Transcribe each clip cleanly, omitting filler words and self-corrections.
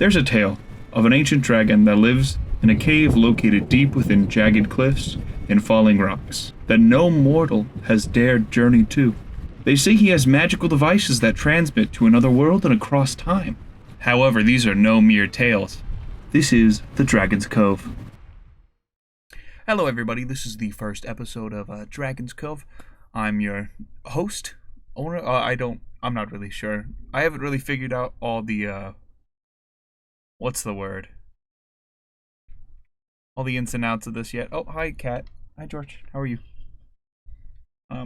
There's a tale of an ancient dragon that lives in a cave located deep within jagged cliffs and falling rocks that no mortal has dared journey to. They say he has magical devices that transmit to another world and across time. However, these are no mere tales. This is the Dragon's Cove. Hello everybody, this is the first episode of Dragon's Cove. I'm your host, owner, I'm not really sure. I haven't really figured out all the, what's the word? All the ins and outs of this yet. Oh, hi Kat. Hi George, how are you?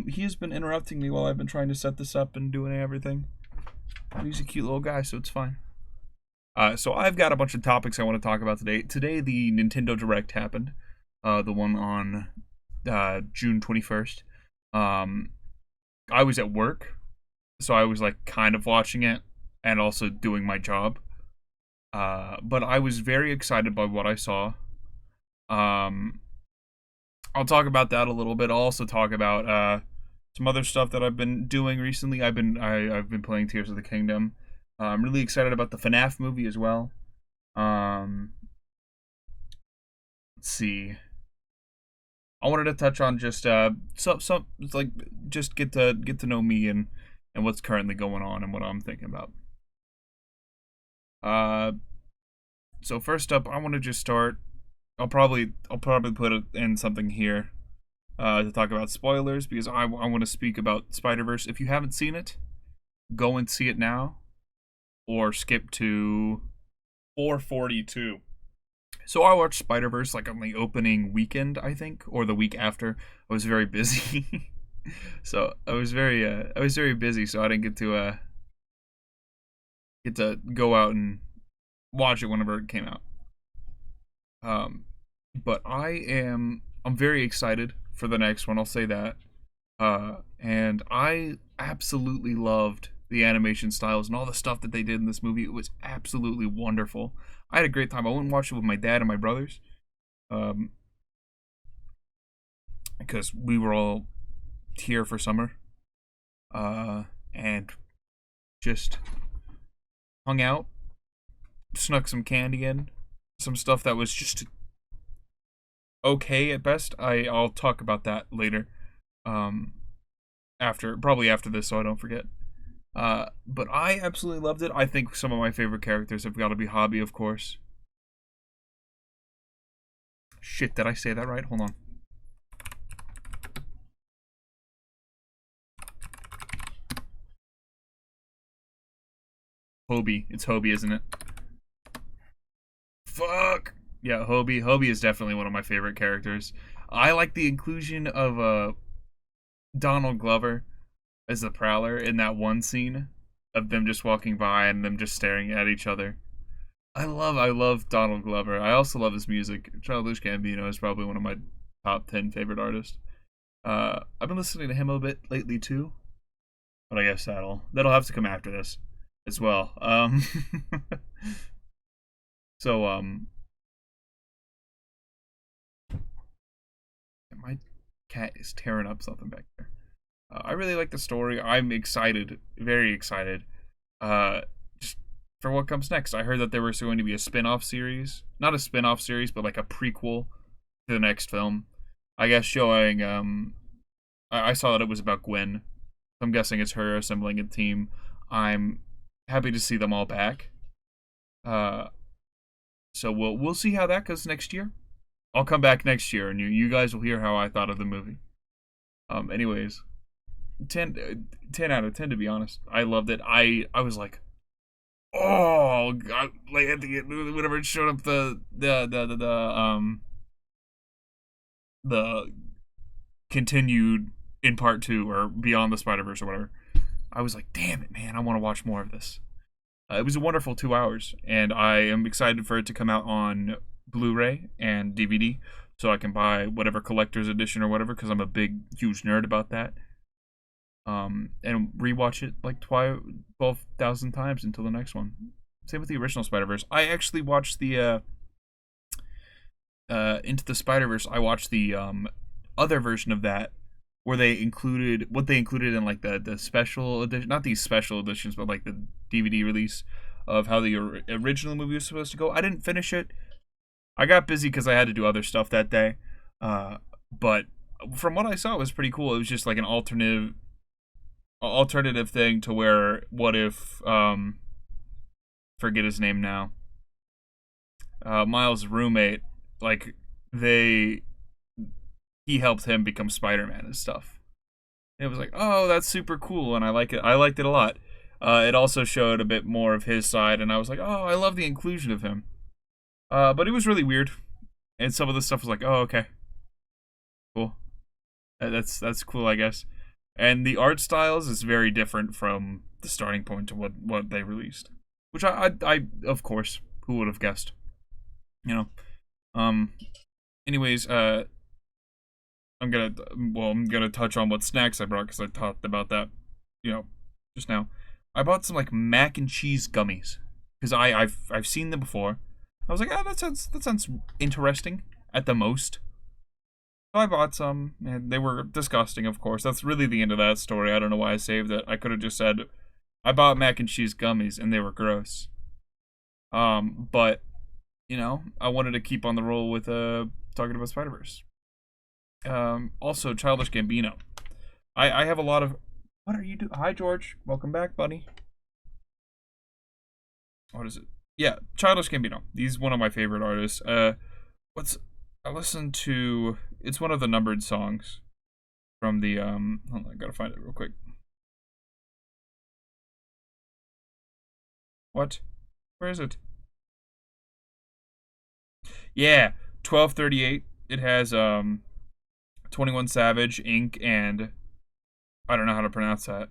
He has been interrupting me while I've been trying to set this up and doing everything. He's a cute little guy, so it's fine. So I've got a bunch of topics I want to talk about today. Today the Nintendo Direct happened. The one on June 21st. I was at work, so I was like kind of watching it and also doing my job. But I was very excited by what I saw. I'll talk about that a little bit. I'll also talk about some other stuff that I've been doing recently. I've been playing Tears of the Kingdom. I'm really excited about the FNAF movie as well. Let's see. I wanted to touch on just some like just get to know me and what's currently going on and what I'm thinking about. So first up, I want to just start. I'll probably put it in something here to talk about spoilers because I want to speak about Spider-Verse. If you haven't seen it, go and see it now, or skip to 442. So I watched Spider-Verse like on the opening weekend, I think, or the week after. I was very busy, so I was very busy, so I didn't get to go out and watch it whenever it came out. But I'm very excited for the next one. I'll say that. And I absolutely loved the animation styles and all the stuff that they did in this movie. It was absolutely wonderful. I had a great time. I went and watched it with my dad and my brothers, because we were all here for summer, and just hung out, snuck some candy in, some stuff that was just okay at best. I'll talk about that later, probably after this, so I don't forget. But I absolutely loved it. I think some of my favorite characters have got to be Hobby, of course. Shit, did I say that right? Hold on. Hobie. It's Hobie, isn't it? Fuck! Yeah, Hobie. Hobie is definitely one of my favorite characters. I like the inclusion of Donald Glover as the Prowler in that one scene of them just walking by and them just staring at each other. I love Donald Glover. I also love his music. Childish Gambino is probably one of my top 10 favorite artists. I've been listening to him a bit lately too, but I guess that'll have to come after this as well. So my cat is tearing up something back there. I really like the story. I'm excited, very excited, just for what comes next. I heard that there was going to be a spin-off series. Not a spin-off series, but like a prequel to the next film. I guess showing, I saw that it was about Gwen. I'm guessing it's her assembling a team. I'm happy to see them all back. So we'll see how that goes next year. I'll come back next year, and you guys will hear how I thought of the movie. Anyways. 10 out of 10, to be honest. I loved it. I was like, oh god, like at the whenever it showed up the continued in part 2 or Beyond the Spider-Verse or whatever. I was like, damn it, man, I want to watch more of this. It was a wonderful 2 hours, and I am excited for it to come out on Blu-ray and DVD, so I can buy whatever collector's edition or whatever, because I'm a big, huge nerd about that. And rewatch it like 12,000 times until the next one. Same with the original Spider-Verse. I actually watched the Into the Spider-Verse. I watched the other version of that where they included what they included in like the special edition, not these special editions, but like the DVD release of how the original movie was supposed to go. I didn't finish it. I got busy because I had to do other stuff that day. But from what I saw, it was pretty cool. It was just like an alternative thing to where what if forget his name now. Miles' roommate, like they he helped him become Spider-Man and stuff. It was like, oh, that's super cool, and I like it. I liked it a lot. It also showed a bit more of his side, and I was like, oh, I love the inclusion of him. But it was really weird, and some of the stuff was like, oh, okay, cool. That's cool, I guess. And the art styles is very different from the starting point to what they released, which I of course, who would have guessed, you know. Um. Anyways, I'm gonna touch on what snacks I brought because I talked about that, just now. I bought some like mac and cheese gummies because I've seen them before. I was like, that sounds interesting at the most. So I bought some, and they were disgusting. Of course, that's really the end of that story. I don't know why I saved it. I could have just said I bought mac and cheese gummies and they were gross. But I wanted to keep on the roll with talking about Spider-Verse. Also, Childish Gambino. I have a lot of. What are you doing? Hi, George. Welcome back, buddy. What is it? Yeah, Childish Gambino. He's one of my favorite artists. I listened to. It's one of the numbered songs from the. Hold on, I gotta find it real quick. What? Where is it? Yeah, 1238. It has 21 Savage, Inc., and I don't know how to pronounce that.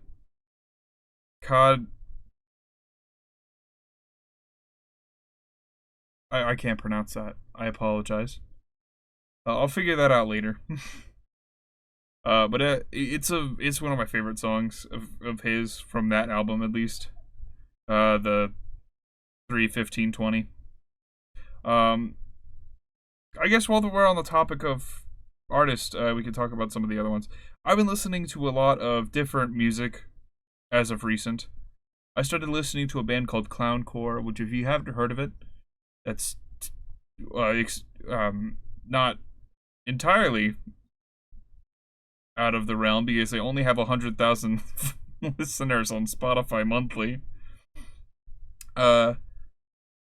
Cod. I can't pronounce that. I apologize. I'll figure that out later. But it's one of my favorite songs of his from that album at least. The 3:15:20. I guess while we're on the topic of artists, we could talk about some of the other ones. I've been listening to a lot of different music as of recent. I started listening to a band called Clowncore, which if you haven't heard of it, that's not entirely out of the realm because they only have 100,000 listeners on Spotify monthly.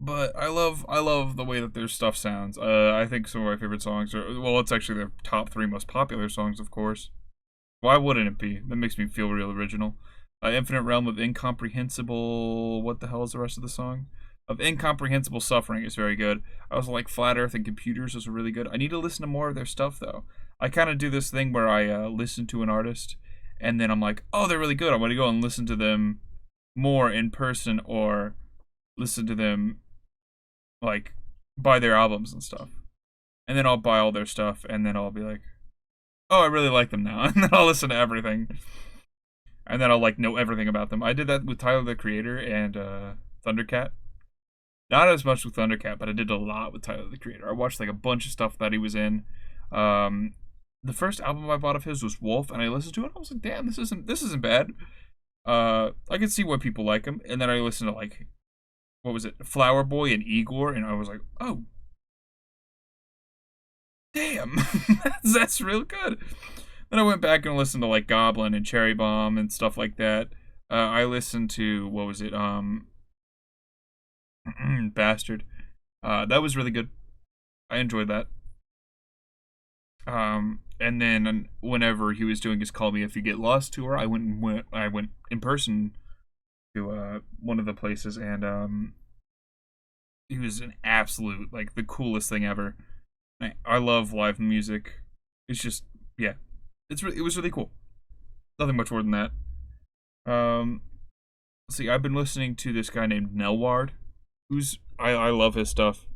But I love the way that their stuff sounds. I think some of my favorite songs are, well, it's actually their top 3 most popular songs, of course. Why wouldn't it be? That makes me feel real original. Infinite Realm of Incomprehensible. What the hell is the rest of the song? Of Incomprehensible Suffering is very good. I also like Flat Earth and Computers is really good. I need to listen to more of their stuff though. I kind of do this thing where I listen to an artist and then I'm like, oh, they're really good. I'm gonna go and listen to them more in person or listen to them like buy their albums and stuff. And then I'll buy all their stuff and then I'll be like, oh, I really like them now. And then I'll listen to everything. And then I'll like know everything about them. I did that with Tyler the Creator and Thundercat. Not as much with Thundercat, but I did a lot with Tyler the Creator. I watched like a bunch of stuff that he was in. The first album I bought of his was Wolf, and I listened to it. And I was like, damn, this isn't bad. I can see why people like him. And then I listened to like, what was it, Flower Boy and Igor, and I was like, oh, damn, that's real good. Then I went back and listened to like Goblin and Cherry Bomb and stuff like that. I listened to what was it, Bastard. That was really good. I enjoyed that. And then whenever he was doing his Call Me If You Get Lost tour, I went in person to one of the places, and he was an absolute like the coolest thing ever. I love live music. It's just yeah, it was really cool. Nothing much more than that. Let's see, I've been listening to this guy named Nelward, who's I love his stuff.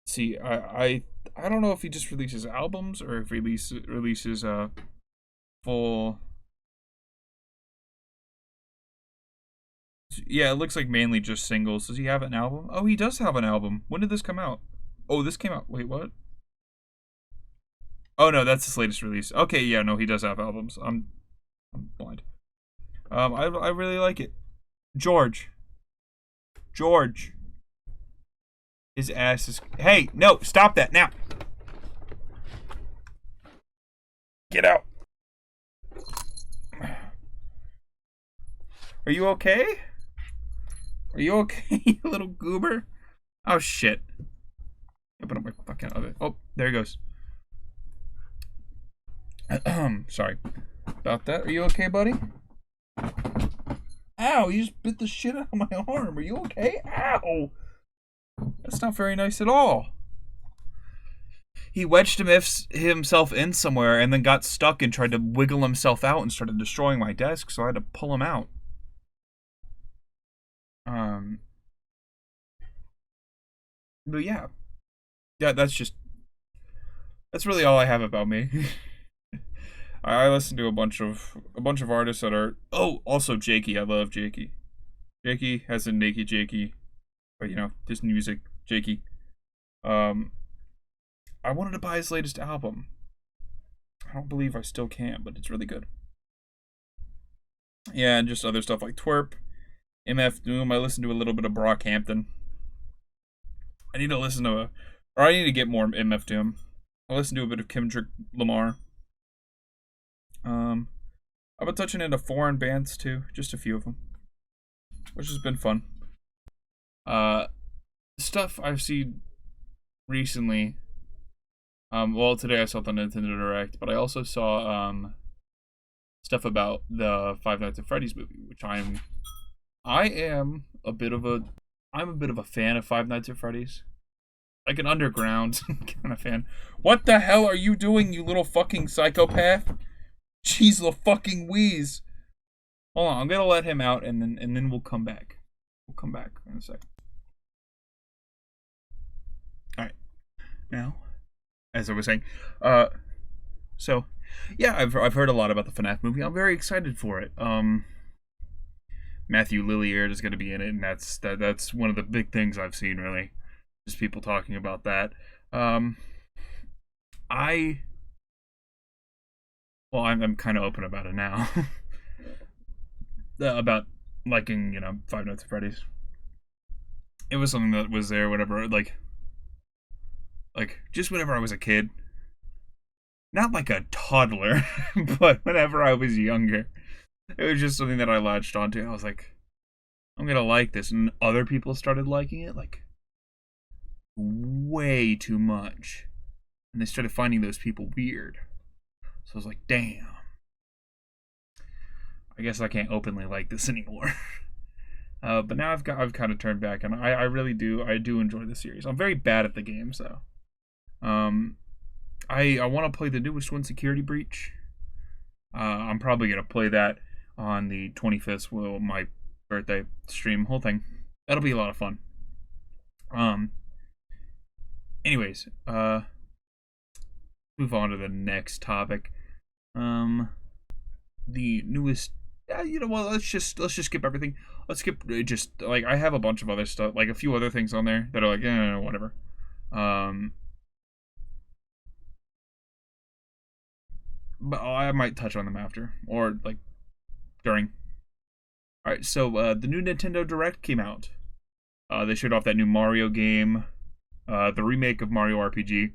See, I don't know if he just releases albums or if he releases full. Yeah, it looks like mainly just singles. Does he have an album? Oh, he does have an album. When did this come out? Oh, this came out. Wait, what? Oh no, that's his latest release. Okay, yeah, no, he does have albums. I'm blind. I really like it. George. George. His ass is... Hey, no, stop that now. Get out. Are you okay? Are you okay, you little goober? Oh, shit. Open up my fucking other... Oh, there he goes. Sorry about that. Are you okay, buddy? Ow, you just bit the shit out of my arm. Are you okay? Ow. That's not very nice at all. He wedged himself in somewhere and then got stuck and tried to wiggle himself out and started destroying my desk, so I had to pull him out. But yeah. Yeah, that's really all I have about me. I listen to a bunch of artists that are... Oh, also Jakey. I love Jakey. Jakey has a naked Jakey. But, you know, just music. Jakey. I wanted to buy his latest album. I don't believe I still can, but it's really good. Yeah, and just other stuff like Twerp, MF Doom. I listened to a little bit of Brockhampton. I need to get more MF Doom. I listened to a bit of Kendrick Lamar. I've been touching into foreign bands too, just a few of them, which has been fun. Stuff I've seen recently. Well, today I saw the Nintendo Direct, but I also saw stuff about the Five Nights at Freddy's movie, which I'm a bit of a fan of Five Nights at Freddy's. Like an underground kind of fan. What the hell are you doing, you little fucking psychopath? Jeez, the fucking wheeze. Hold on, I'm gonna let him out, and then we'll come back. We'll come back in a sec. All right, now, as I was saying, so yeah, I've heard a lot about the FNAF movie. I'm very excited for it. Matthew Lillard is gonna be in it, and that's one of the big things I've seen, really. Just people talking about that. I'm kind of open about it now. About liking, you know, Five Nights at Freddy's. It was something that was there, whatever, like just whenever I was a kid. Not like a toddler, but whenever I was younger. It was just something that I latched onto. I was like, I'm gonna like this. And other people started liking it, like, way too much. And they started finding those people weird. So I was like, damn. I guess I can't openly like this anymore. But now I've kind of turned back, and I really do enjoy the series. I'm very bad at the games though. I want to play the newest one, Security Breach. I'm probably gonna play that on the 25th, well, my birthday stream, whole thing. That'll be a lot of fun. Anyways, move on to the next topic. The newest. Yeah, you know what? Let's just skip everything. Let's skip just like I have a bunch of other stuff, like a few other things on there that are like, whatever. But I might touch on them after or like during. All right, so the new Nintendo Direct came out. They showed off that new Mario game, the remake of Mario RPG,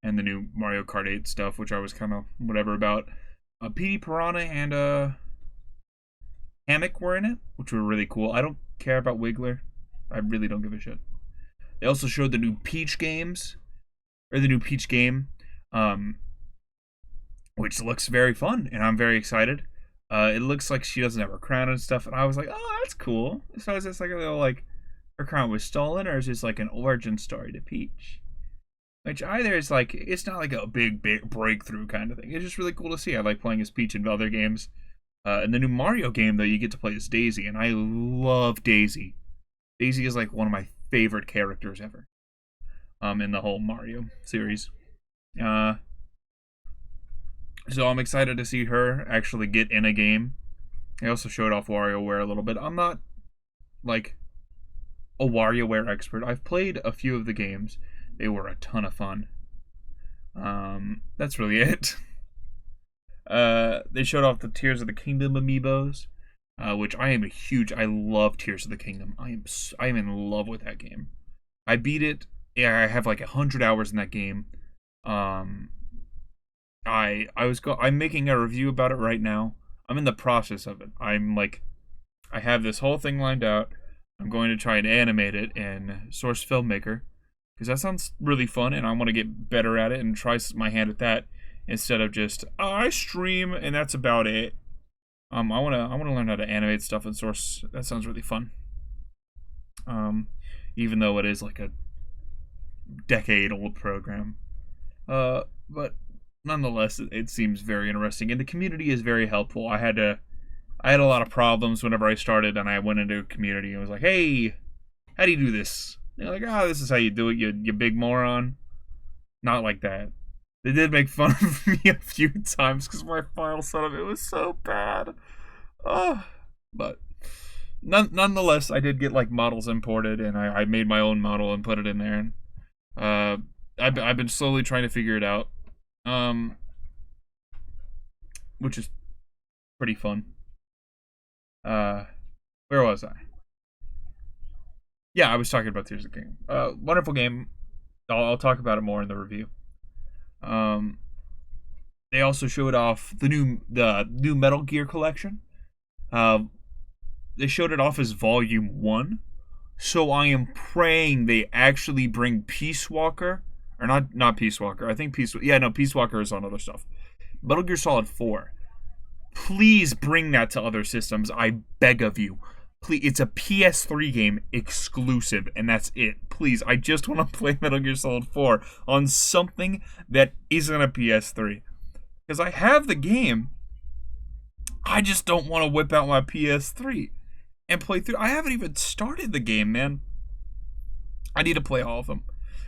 and the new Mario Kart 8 stuff, which I was kind of whatever about. Petey Piranha and Hammock were in it, which were really cool. I don't care about Wiggler. I really don't give a shit. They also showed the new Peach game, which looks very fun, and I'm very excited. It looks like she doesn't have her crown and stuff, and I was like, oh, that's cool. So is this like a little, like, her crown was stolen, or is this like an origin story to Peach? Which either is like, it's not like a big breakthrough kind of thing. It's just really cool to see. I like playing as Peach in other games. In the new Mario game, though, you get to play as Daisy, and I love Daisy. Daisy is like one of my favorite characters ever. In the whole Mario series. So I'm excited to see her actually get in a game. They also showed off WarioWare a little bit. I'm not like a WarioWare expert. I've played a few of the games. They were a ton of fun. That's really it. They showed off the Tears of the Kingdom amiibos. which I am a huge. I love Tears of the Kingdom. I am in love with that game. I beat it. Yeah, I have like 100 hours in that game. Um, I'm making a review about it right now. I'm in the process of it. I have this whole thing lined out. I'm going to try and animate it in Source Filmmaker because that sounds really fun, and I want to get better at it and try my hand at that instead of just I stream and that's about it. I wanna learn how to animate stuff in Source. That sounds really fun. Even though it is like a decade-old program, but nonetheless, it seems very interesting, and the community is very helpful. I had a lot of problems whenever I started, and I went into a community and was like, "Hey, how do you do this?" And they're like, "Oh, this is how you do it, you big moron." Not like that. They did make fun of me a few times because my file setup it was so bad. Oh, but nonetheless, I did get like models imported, and I made my own model and put it in there. And I've been slowly trying to figure it out, which is pretty fun. Uh, where was I? Yeah, I was talking about Tears of the Kingdom. Wonderful game. I'll talk about it more in the review. Um, they also showed off the new Metal Gear collection. Uh, they showed it off as Volume 1. So I am praying they actually bring Peace Walker. Or not Peace Walker. I think Peace Walker is on other stuff. Metal Gear Solid 4. Please bring that to other systems. I beg of you. Please, it's a PS3 game exclusive, and that's it. Please, I just want to play Metal Gear Solid 4 on something that isn't a PS3. Because I have the game. I just don't want to whip out my PS3 and play through. I haven't even started the game, man. I need to play all of them.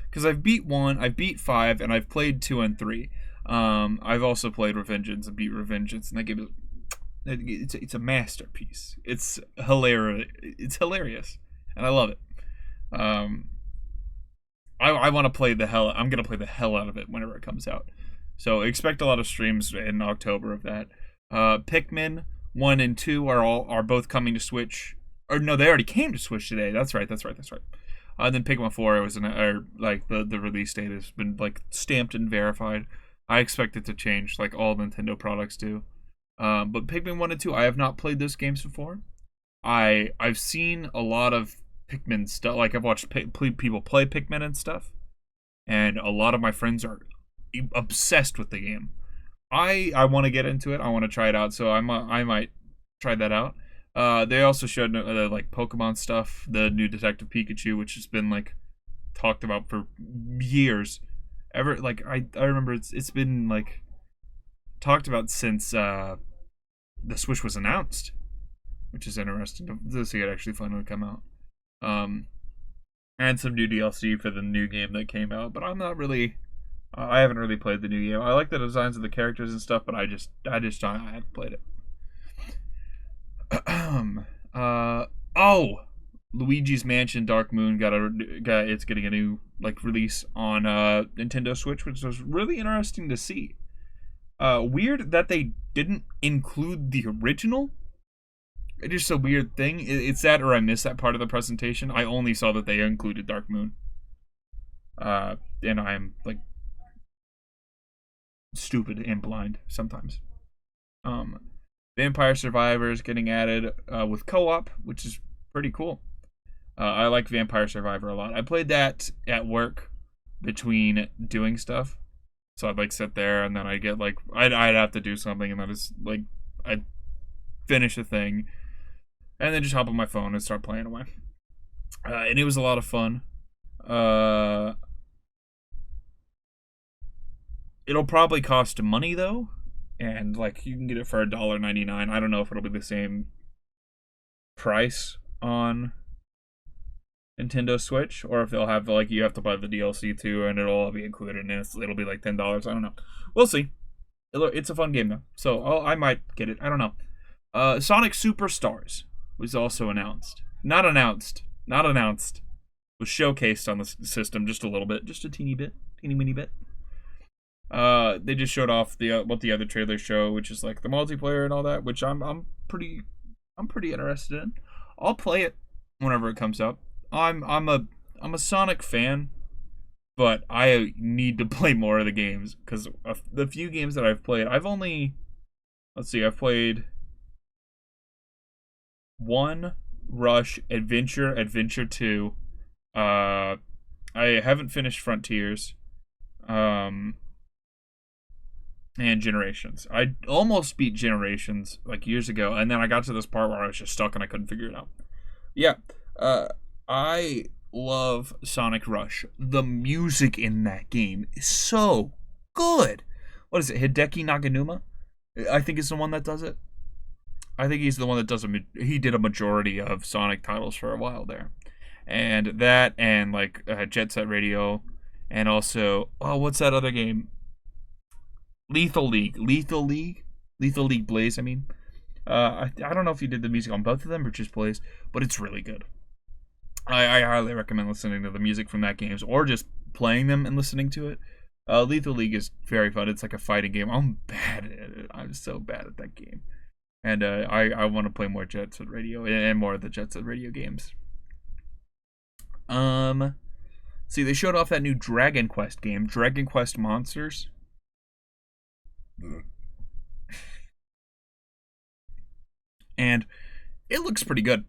Because I've beat 1, I've beat 5, and I've played 2 and 3. I've also played Revengeance and beat Revengeance, and that game is it's a masterpiece. It's hilarious, and I love it. I want to play the hell. I'm gonna play the hell out of it whenever it comes out. So expect a lot of streams in October of that. Pikmin 1 and 2 are both coming to Switch. Or no, they already came to Switch today. That's right. Then Pikmin 4 was the release date has been like stamped and verified. I expect it to change like all Nintendo products do. But Pikmin 1 and 2, I have not played those games before. I've seen a lot of Pikmin stuff. Like I've watched people play Pikmin and stuff, and a lot of my friends are obsessed with the game. I want to get into it. I want to try it out. So I might try that out. They also showed like Pokemon stuff, the new Detective Pikachu, which has been like talked about for years. I remember it's been like talked about since the Switch was announced, which is interesting to see it actually finally come out. And some new DLC for the new game that came out, but I'm not really. I haven't really played the new game. I like the designs of the characters and stuff, but I haven't played it. Luigi's Mansion Dark Moon it's getting a new like release on Nintendo Switch, which was really interesting to see. Weird that they didn't include the original. It's just a weird thing. It's that, or I missed that part of the presentation. I only saw that they included Dark Moon. And I'm like stupid and blind sometimes. Vampire Survivors getting added with co-op, which is pretty cool. I like Vampire Survivor a lot. I played that at work between doing stuff. So I'd like sit there and then I'd get like I'd have to do something and then it's like I'd finish a thing and then just hop on my phone and start playing away. And it was a lot of fun. It'll probably cost money though, and like you can get it for $1.99. I don't know if it'll be the same price on Nintendo Switch, or if they'll have like you have to buy the DLC too, and it'll all be included, and it'll be like $10. I don't know. We'll see. It's a fun game though, so I might get it. I don't know. Sonic Superstars was also announced. Not announced. Was showcased on the system just a little bit, just a teeny mini bit. They just showed off what the other trailers show, which is like the multiplayer and all that, which I'm I'm pretty interested in. I'll play it whenever it comes out. I'm a Sonic fan, but I need to play more of the games because the few games that I've played, I've only let's see, I've played one Rush, Adventure, Adventure 2. Uh, I haven't finished Frontiers, um, and Generations. I almost beat Generations like years ago, and then I got to this part where I was just stuck and I couldn't figure it out. Yeah, uh, I love Sonic Rush. The music in that game is so good. What is it, Hideki Naganuma? I think is the one that does it. I think he's the one that does he did a majority of Sonic titles for a while there, and that and like Jet Set Radio, and also what's that other game? Lethal League Blaze. I mean, I don't know if he did the music on both of them or just Blaze, but it's really good. I highly recommend listening to the music from that games or just playing them and listening to it. Lethal League is very fun. It's like a fighting game. I'm bad at it. I'm so bad at that game. And I want to play more Jet Set Radio and more of the Jet Set Radio games. See, they showed off that new Dragon Quest game, Dragon Quest Monsters. And it looks pretty good.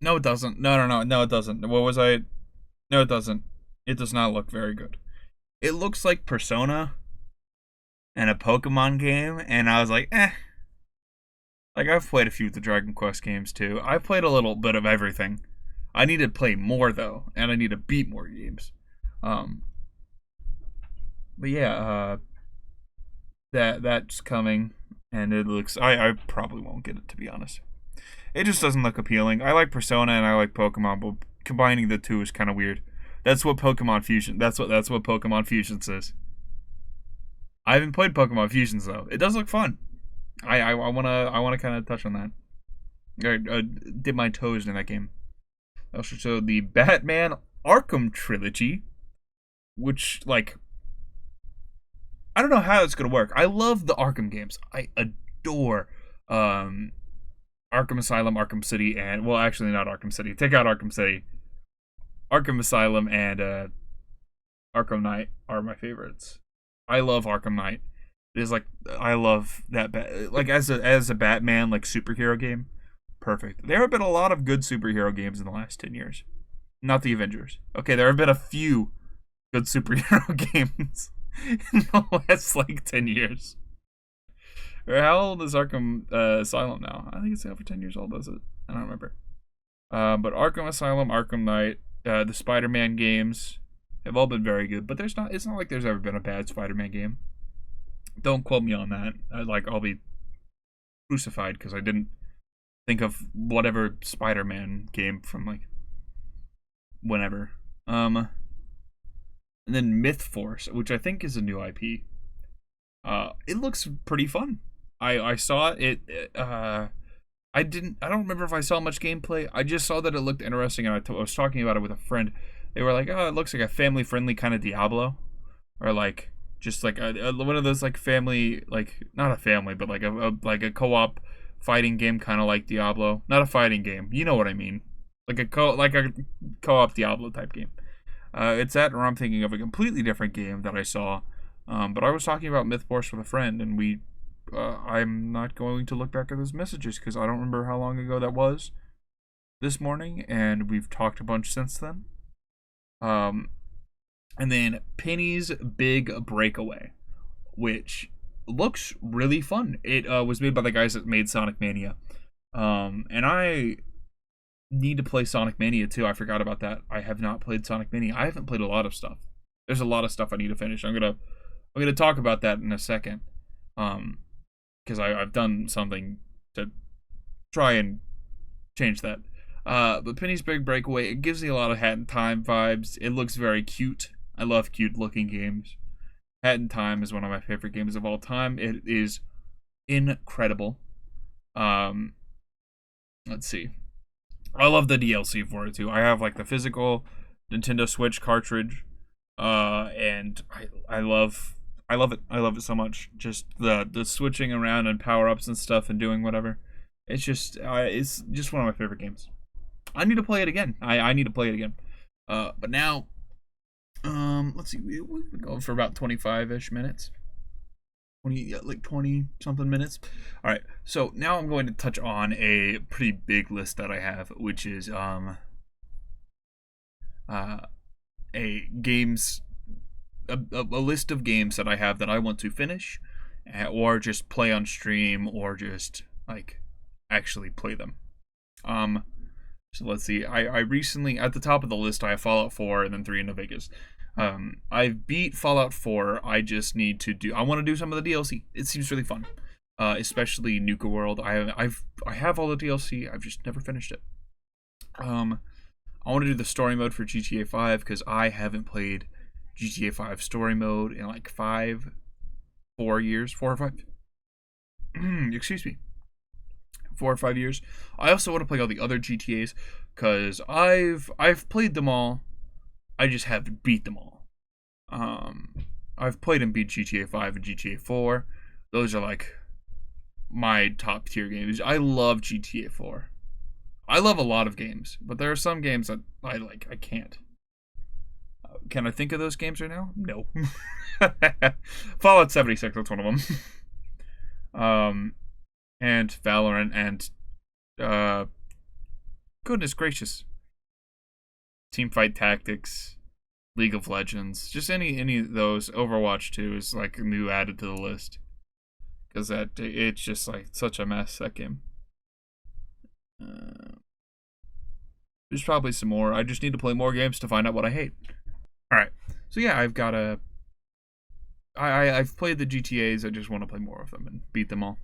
No, it doesn't. No, it doesn't. What was I? No, it doesn't. It does not look very good. It looks like Persona and a Pokemon game, and I was like, eh. Like, I've played a few of the Dragon Quest games, too. I've played a little bit of everything. I need to play more, though, and I need to beat more games. But yeah, that's coming, and it looks... I probably won't get it, to be honest. It just doesn't look appealing. I like Persona and I like Pokemon, but combining the two is kind of weird. That's what Pokemon Fusion... That's what Pokemon Fusion says. I haven't played Pokemon Fusions though. It does look fun. I wanna kind of touch on that. I dip my toes in that game. I also showed the Batman Arkham trilogy, which like I don't know how it's gonna work. I love the Arkham games. I adore Arkham Asylum, Arkham City, and well, actually not Arkham City. Take out Arkham City. Arkham Asylum and Arkham Knight are my favorites. I love Arkham Knight. It is like I love that like as a Batman like superhero game. Perfect. There have been a lot of good superhero games in the last 10 years. Not the Avengers. Okay, there have been a few good superhero games in the last like 10 years. How old is Arkham Asylum now? I think it's over 10 years old, is it? I don't remember. But Arkham Asylum, Arkham Knight, the Spider-Man games have all been very good, but it's not like there's ever been a bad Spider-Man game. Don't quote me on that. I'll be crucified because I didn't think of whatever Spider-Man game from like whenever. And then Myth Force, which I think is a new IP. It looks pretty fun. I saw it. I don't remember if I saw much gameplay. I just saw that it looked interesting, and I was talking about it with a friend. They were like, "Oh, it looks like a family-friendly kind of Diablo," or like just like one of those like family, like not a family, but like a co-op fighting game, kind of like Diablo. Not a fighting game, you know what I mean? Like a co-op Diablo type game. It's that, or I'm thinking of a completely different game that I saw. But I was talking about Myth Force with a friend, and I'm not going to look back at those messages because I don't remember how long ago that was this morning, and we've talked a bunch since then. And then Penny's Big Breakaway, which looks really fun. It was made by the guys that made Sonic Mania. And I need to play Sonic Mania too. I forgot about that. I have not played Sonic Mania. I haven't played a lot of stuff. There's a lot of stuff I need to finish. I'm gonna talk about that in a second. Because I've done something to try and change that. But Penny's Big Breakaway, it gives me a lot of Hat in Time vibes. It looks very cute. I love cute looking games. Hat in Time is one of my favorite games of all time. It is incredible. Let's see. I love the DLC for it too. I have like the physical Nintendo Switch cartridge. And I love I love it. I love it so much. Just the switching around and power ups and stuff and doing whatever. It's just one of my favorite games. I need to play it again. I need to play it again. But now, let's see. We've been going for about 25-ish minutes. 20 something minutes. All right. So now I'm going to touch on a pretty big list that I have, which is a games a list of games that I have that I want to finish, or just play on stream, or just like actually play them. So let's see. I recently, at the top of the list, I have Fallout 4 and then 3 in New Vegas. I've beat Fallout 4. I just need to do. I want to do some of the DLC. It seems really fun, especially Nuka World. I have all the DLC. I've just never finished it. I want to do the story mode for GTA 5 because I haven't played GTA 5 story mode in like 4 years, 4 or 5. Excuse me. 4 or 5 years. I also want to play all the other GTAs because I've played them all. I just haven't beat them all. I've played and beat GTA 5 and GTA 4. Those are like my top tier games. I love GTA 4. I love a lot of games, but there are some games that I like. I can't. Can I think of those games right now? No. Fallout 76, that's one of them. And Valorant and goodness gracious, Teamfight Tactics, League of Legends, just any of those. Overwatch 2 is like new added to the list because it's just like such a mess, that game. There's probably some more. I just need to play more games to find out what I hate. All right, so yeah, I've got I've played the GTAs. I just want to play more of them and beat them all.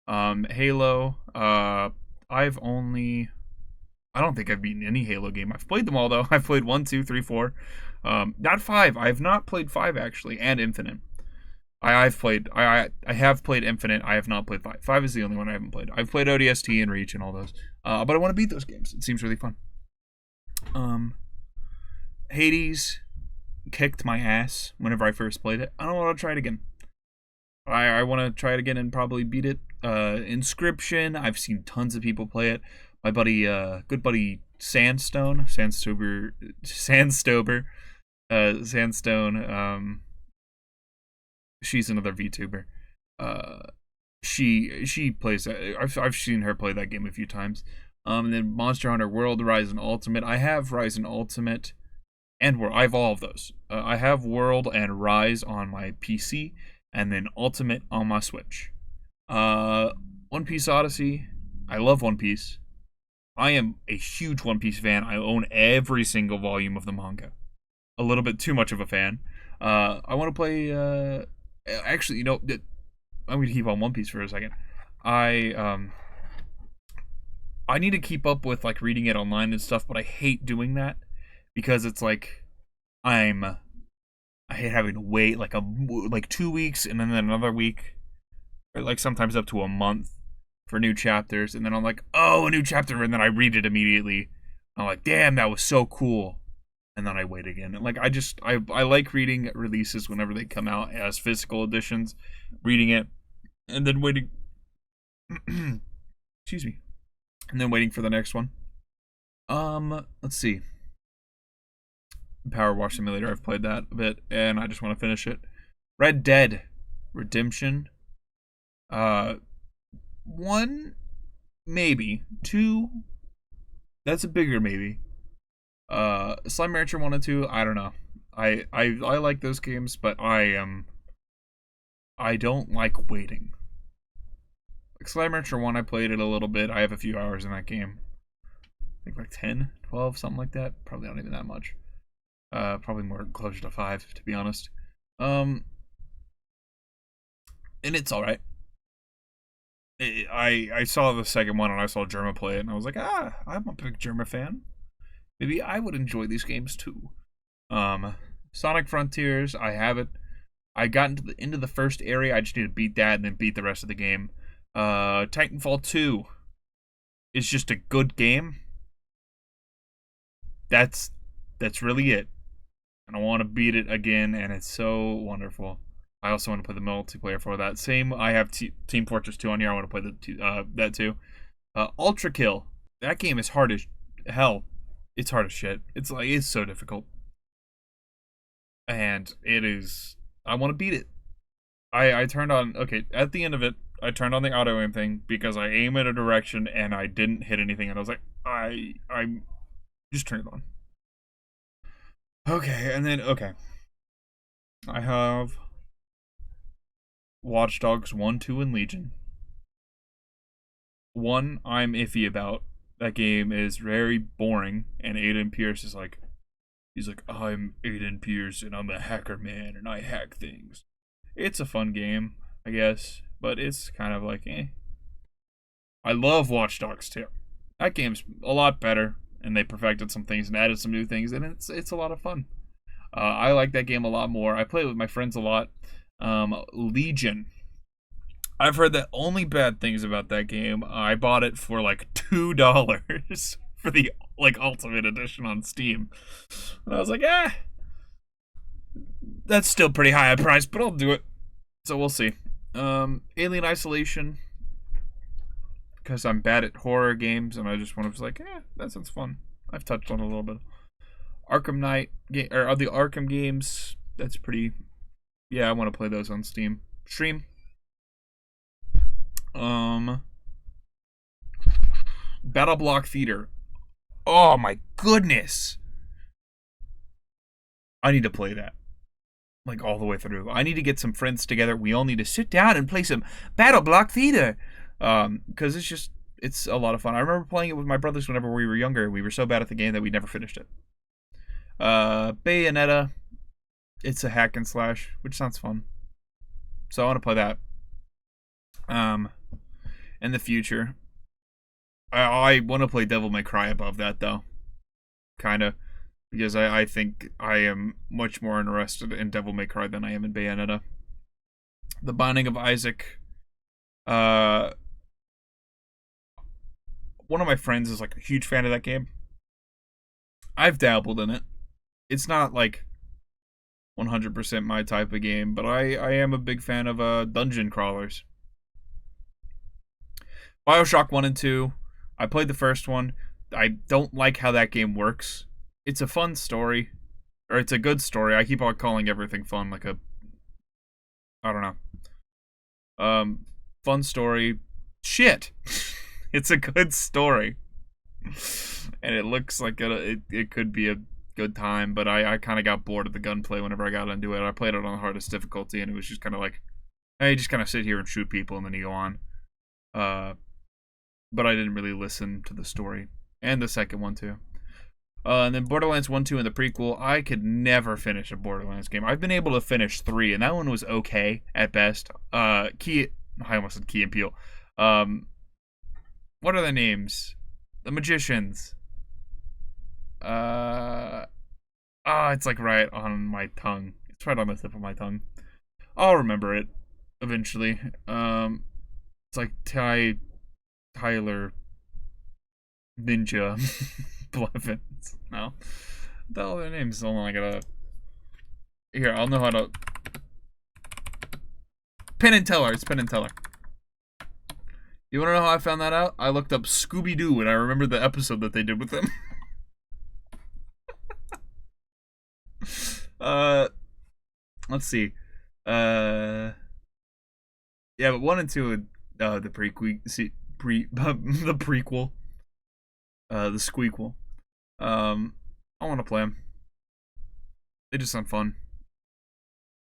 Halo. I don't think I've beaten any Halo game. I've played them all though. I've played 1, 2, 3, 4. Not 5. I have not played 5 actually, and Infinite. I have played Infinite. I have not played 5. 5 is the only one I haven't played. I've played ODST and Reach and all those. But I want to beat those games. It seems really fun. Hades kicked my ass whenever I first played it. I don't want to try it again. I want to try it again and probably beat it. Inscription. I've seen tons of people play it. My buddy, good buddy Sandstone, she's another VTuber. She plays that. I've seen her play that game a few times. And then Monster Hunter World, Rise and Ultimate. I have Rise and Ultimate and World. I have all of those. I have World and Rise on my PC, and then Ultimate on my Switch. One Piece Odyssey. I love One Piece. I am a huge One Piece fan. I own every single volume of the manga. A little bit too much of a fan. I want to play. Actually, I'm going to keep on One Piece for a second. I need to keep up with like reading it online and stuff, but I hate doing that because it's like I hate having to wait like 2 weeks and then another week, or like sometimes up to a month for new chapters, and then I'm like, oh, a new chapter, and then I read it immediately. I'm like, damn, that was so cool, and then I wait again. And like I like reading releases whenever they come out as physical editions, reading it, and then waiting. Excuse me. And then waiting for the next one. Let's see. Power Wash Simulator, I've played that a bit, and I just want to finish it. Red Dead Redemption. 1, maybe. 2, that's a bigger maybe. Slime Rancher 1 and 2, I don't know. I like those games, but I don't like waiting. Like Slime Rancher 1, I played it a little bit. I have a few hours in that game. I think like 10, 12, something like that. Probably not even that much. Probably more closer to 5, to be honest. And it's alright. I saw the second one and I saw Germa play it and I was like, I'm a big Germa fan. Maybe I would enjoy these games too. Sonic Frontiers, I have it. I got into the first area. I just need to beat that and then beat the rest of the game. Titanfall 2 is just a good game. That's really it. And I want to beat it again, and it's so wonderful. I also want to play the multiplayer for that. Same, I have Team Fortress 2 on here. I want to play that too. Ultra Kill. That game is hard as hell. It's hard as shit. It's so difficult. And it is. I want to beat it. I turned on. Okay, at the end of it, I turned on the auto aim thing because I aim in a direction and I didn't hit anything. And I was like, I just turned it on. Okay, and then, okay. I have Watch Dogs 1, 2, and Legion. 1, I'm iffy about. That game is very boring, and Aiden Pierce is like, he's like, I'm Aiden Pierce, and I'm a hacker man, and I hack things. It's a fun game, I guess, but it's kind of like, eh. I love Watch Dogs 2. That game's a lot better, and they perfected some things and added some new things, and it's a lot of fun. I like that game a lot more. I play it with my friends a lot. Legion. I've heard that only bad things about that game. I bought it for like $2 for the like Ultimate Edition on Steam. And I was like, that's still pretty high a price, but I'll do it. So we'll see. Alien Isolation. Because I'm bad at horror games, and I just want to be like, that sounds fun. I've touched on it a little bit. Arkham Knight, or the Arkham games, that's pretty, I want to play those on Steam. Stream. Battle Block Theater. Oh my goodness. I need to play that. Like all the way through. I need to get some friends together. We all need to sit down and play some Battle Block Theater. Because it's a lot of fun. I remember playing it with my brothers whenever we were younger. We were so bad at the game that we never finished it. Bayonetta. It's a hack and slash, which sounds fun. So I want to play that. In the future. I want to play Devil May Cry above that, though. Kinda. Because I think I am much more interested in Devil May Cry than I am in Bayonetta. The Binding of Isaac. One of my friends is like a huge fan of that game. I've dabbled in it. It's not like 100% my type of game, but I am a big fan of dungeon crawlers. BioShock 1 and 2. I played the first one. I don't like how that game works. It's a fun story. Or it's a good story. I keep on calling everything fun, like a... I don't know. Fun story. Shit! It's a good story. And it looks like it could be a good time, but I kind of got bored of the gunplay whenever I got into it. I played it on the hardest difficulty, and it was just kind of like, hey, you just kind of sit here and shoot people, and then you go on. But I didn't really listen to the story. And the second one, too. And then Borderlands 1, 2, and the prequel. I could never finish a Borderlands game. I've been able to finish 3, and that one was okay at best. I almost said Key and Peele. What are the names? The Magicians. It's like right on my tongue. It's right on the tip of my tongue. I'll remember it eventually. It's like Tyler Ninja Blevins. No. The other names. Hold on, I gotta. Here, I'll know how to. Penn and Teller. It's Penn and Teller. You wanna know how I found that out? I looked up Scooby Doo and I remember the episode that they did with them. Let's see. Yeah, but 1 and 2, the prequel, the prequel, the squeakquel. I want to play them. They just sound fun.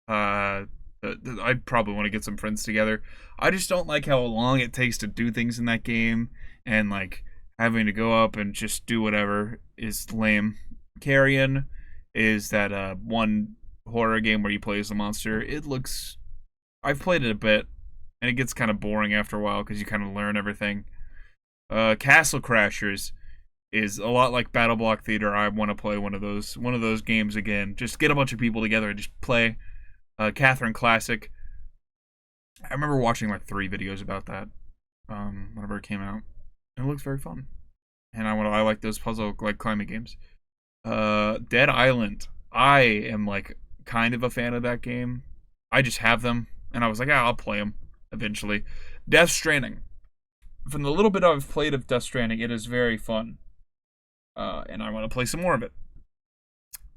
I probably want to get some friends together. I just don't like how long it takes to do things in that game, and like having to go up and just do whatever is lame. Carrion is that one horror game where you play as a monster. I've played it a bit, and it gets kind of boring after a while because you kind of learn everything. Castle Crashers is a lot like Battle Block Theater. I want to play one of those games again. Just get a bunch of people together and just play. Catherine Classic. I remember watching like 3 videos about that whenever it came out. It looks very fun, and I like those puzzle like climbing games. Dead Island. I am like kind of a fan of that game. I just have them, and I was like, ah, I'll play them eventually. Death Stranding. From the little bit I've played of Death Stranding, it is very fun, and I want to play some more of it.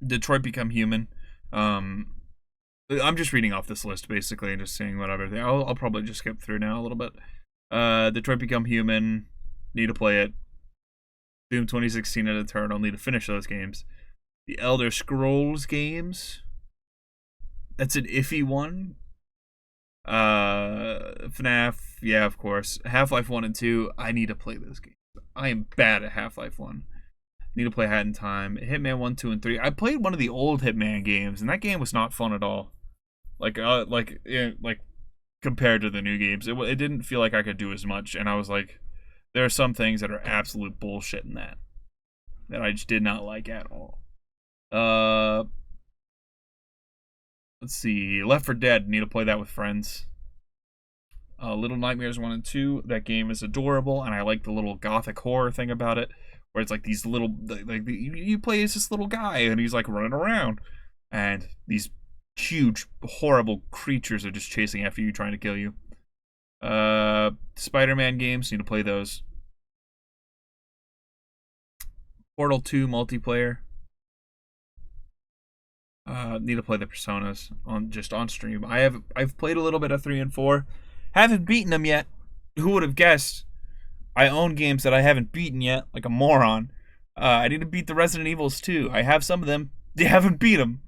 Detroit Become Human. I'm just reading off this list basically and just seeing whatever. I'll probably just skip through now a little bit. Detroit Become Human. Need to play it. Doom 2016 and Eternal. Need to finish those games. The Elder Scrolls games. That's an iffy one. FNAF, yeah, of course. Half-Life 1 and 2, I need to play those games. I am bad at Half-Life 1. Need to play Hat in Time. Hitman 1, 2, and 3. I played one of the old Hitman games, and that game was not fun at all. Like compared to the new games. It didn't feel like I could do as much, and I was like, there are some things that are absolute bullshit in that I just did not like at all. Let's see. Left 4 Dead. Need to play that with friends. Little Nightmares 1 and 2. That game is adorable, and I like the little gothic horror thing about it, where it's like these little, like you play as this little guy, and he's like running around, and these huge, horrible creatures are just chasing after you, trying to kill you. Spider-Man games. Need to play those. Portal 2 multiplayer. Need to play the Personas on stream. I've played a little bit of 3 and 4. Haven't beaten them yet. Who would have guessed? I own games that I haven't beaten yet, like a moron. I need to beat the Resident Evils too. I have some of them. They haven't beat them.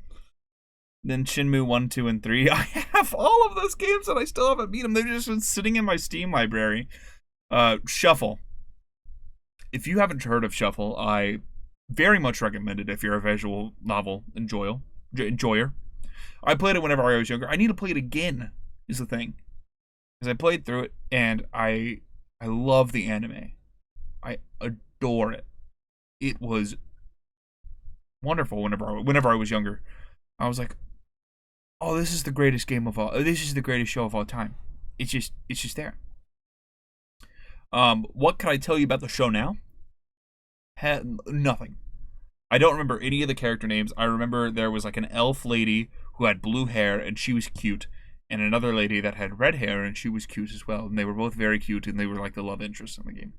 Then Shenmue 1, 2, and 3. I have all of those games and I still haven't beat them. They've just been sitting in my Steam library. Shuffle. If you haven't heard of Shuffle, I very much recommend it if you're a visual novel enjoyer. I played it whenever I was younger. I need to play it again, is the thing. Because I played through it, and I love the anime. I adore it. It was wonderful whenever I was younger. I was like, oh, this is the greatest game of all. This is the greatest show of all time. It's just there. What can I tell you about the show now? Nothing. I don't remember any of the character names. I remember there was like an elf lady who had blue hair and she was cute, and another lady that had red hair and she was cute as well. And they were both very cute, and they were like the love interests in the game.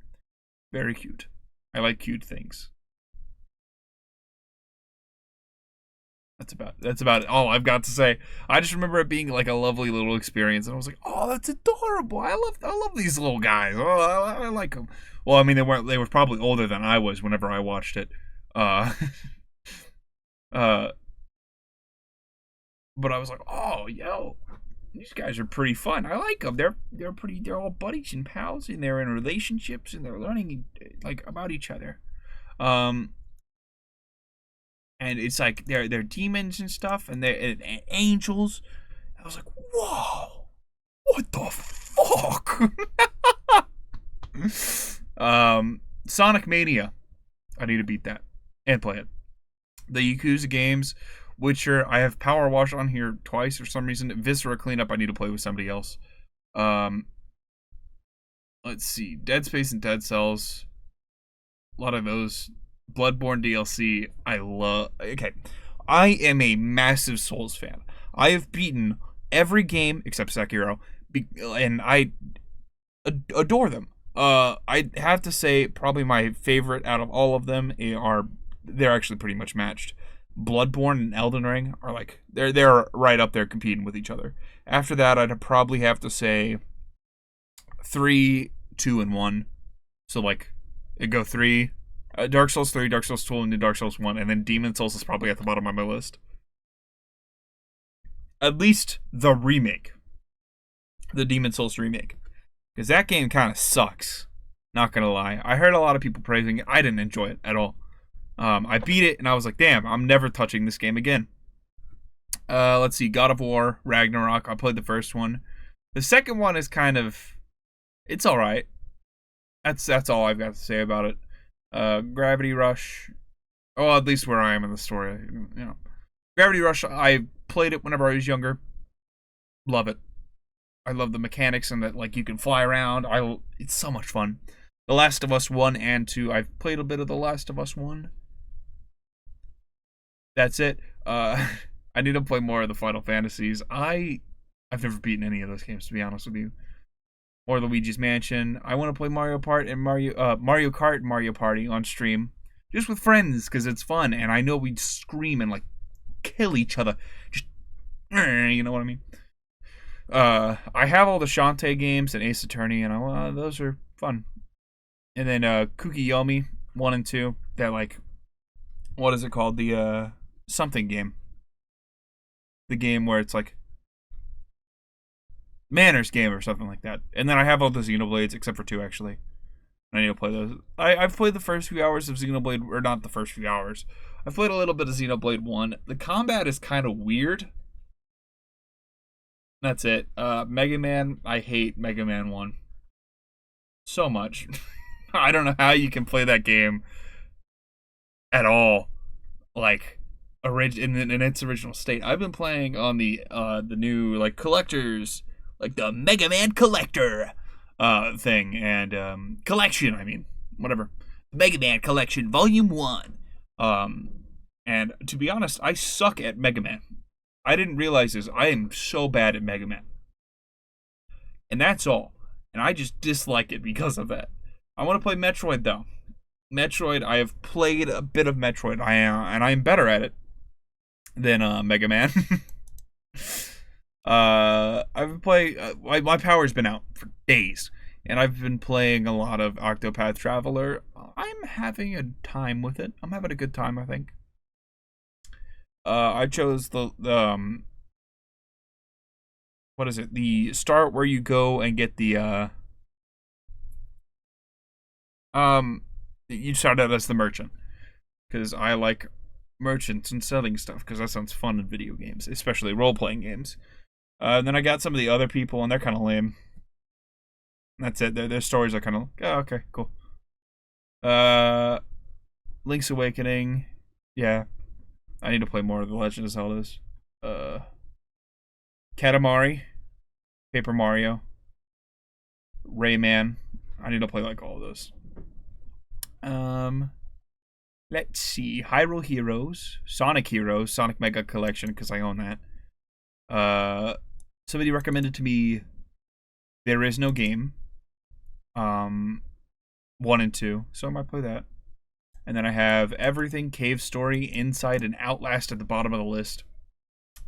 Very cute. I like cute things. That's about all I've got to say. I just remember it being like a lovely little experience, and I was like, "Oh, that's adorable! I love these little guys. Oh, I like them." Well, I mean, they were probably older than I was whenever I watched it. Uh, but I was like, "Oh, yo, these guys are pretty fun. I like them. They're all buddies and pals, and they're in relationships, and they're learning like about each other." And it's like they're demons and stuff, and they're angels. I was like, whoa, what the fuck? Sonic Mania. I need to beat that and play it. The Yakuza games, Witcher. I have Power Wash on here twice for some reason. Viscera Cleanup. I need to play with somebody else. Let's see, Dead Space and Dead Cells. A lot of those. Bloodborne DLC, I love. Okay, I am a massive Souls fan. I have beaten every game except Sekiro, and I adore them. I have to say, probably my favorite out of all of them they're actually pretty much matched. Bloodborne and Elden Ring are like they're right up there competing with each other. After that, I'd probably have to say 3, 2, and 1. So like, it'd go 3. Dark Souls 3, Dark Souls 2, and then Dark Souls 1, and then Demon Souls is probably at the bottom of my list. At least the remake. The Demon Souls remake. Because that game kind of sucks. Not gonna lie. I heard a lot of people praising it. I didn't enjoy it at all. I beat it, and I was like, damn, I'm never touching this game again. Let's see, God of War, Ragnarok. I played the first one. The second one is kind of... It's alright. That's all I've got to say about it. Gravity Rush. Oh, at least where I am in the story, you know. Gravity Rush, I played it whenever I was younger. Love it. I love the mechanics and that, like, you can fly around. It's so much fun. The Last of Us 1 and 2. I've played a bit of The Last of Us 1. That's it. I need to play more of the Final Fantasies. I I've never beaten any of those games, to be honest with you. Or Luigi's Mansion. I want to play Mario Kart and Mario Kart and Mario Party on stream, just with friends, because it's fun, and I know we'd scream and like kill each other. Just, you know what I mean? I have all the Shantae games and Ace Attorney, and those are fun. And then Kukiyomi 1 and 2. That like, what is it called? The something game. The game where it's like manners game or something like that. And then I have all the Xenoblades except for 2 actually. I need to play those. I've played the first few hours of Xenoblade, or not the first few hours. I've played a little bit of Xenoblade 1. The combat is kind of weird. That's it. Mega Man, I hate Mega Man 1 so much. I don't know how you can play that game at all, like in its original state. I've been playing on the new like collectors, like the Mega Man collector thing and collection. I mean, whatever. Mega Man Collection Volume 1. And to be honest, I suck at Mega Man. I didn't realize this. I am so bad at Mega Man. And that's all. And I just dislike it because of that. I want to play Metroid, though. Metroid, I have played a bit of Metroid, and I am better at it than Mega Man. I've been playing... my power's been out for days. And I've been playing a lot of Octopath Traveler. I'm having a time with it. I'm having a good time, I think. I chose the what is it? The start where you go and get the you start out as the merchant, because I like merchants and selling stuff, because that sounds fun in video games, especially role-playing games. Then I got some of the other people, and they're kind of lame. That's it. Their stories are kind of oh, okay, cool. Link's Awakening, yeah. I need to play more of the Legend of Zeldas. Katamari, Paper Mario, Rayman. I need to play like all of those. Let's see. Hyrule Heroes, Sonic Mega Collection, because I own that. Somebody recommended to me There Is No Game. 1 and 2, so I might play that. And then I have Everything, Cave Story, Inside, and Outlast at the bottom of the list.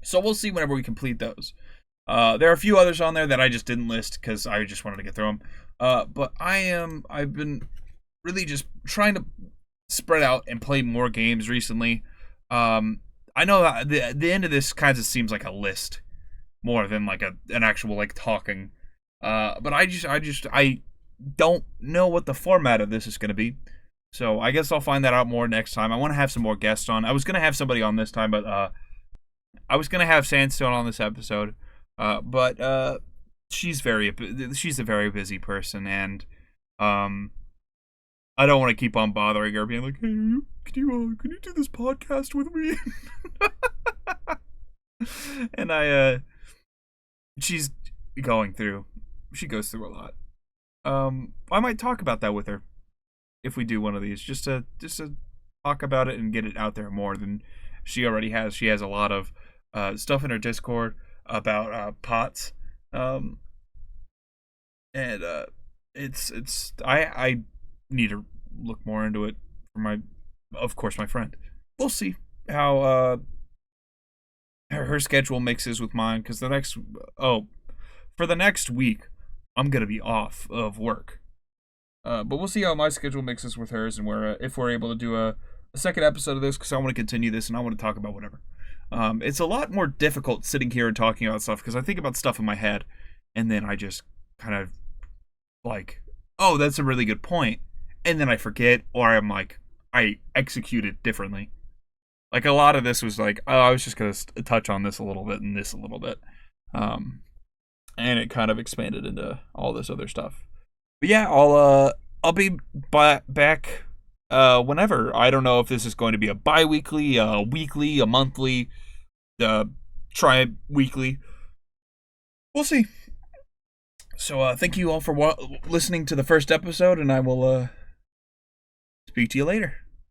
So we'll see whenever we complete those. There are a few others on there that I just didn't list because I just wanted to get through them. But I've been really just trying to spread out and play more games recently. I know that the end of this kind of seems like a list more than like an actual like talking. But I don't know what the format of this is going to be. So I guess I'll find that out more next time. I want to have some more guests on. I was going to have somebody on this time, but I was going to have Sandstone on this episode. But she's a very busy person, and I don't want to keep on bothering her, being like, "Hey, can you do this podcast with me?" And she's going through. She goes through a lot. I might talk about that with her if we do one of these, just to talk about it and get it out there more than she already has. She has a lot of stuff in her Discord about pots, and it's I need to look more into it for my friend. We'll see how her schedule mixes with mine, because for the next week I'm gonna be off of work. But we'll see how my schedule mixes with hers, and if we're able to do a second episode of this, because I want to continue this and I want to talk about whatever. It's a lot more difficult sitting here and talking about stuff, because I think about stuff in my head, and then I just kind of like, oh, that's a really good point, and then I forget, or I'm like, I execute it differently. Like, a lot of this was like, oh, I was just going to touch on this a little bit and this a little bit. And it kind of expanded into all this other stuff. But yeah, I'll be back whenever. I don't know if this is going to be a bi-weekly, a weekly, a monthly, tri-weekly. We'll see. So thank you all for listening to the first episode, and I will speak to you later.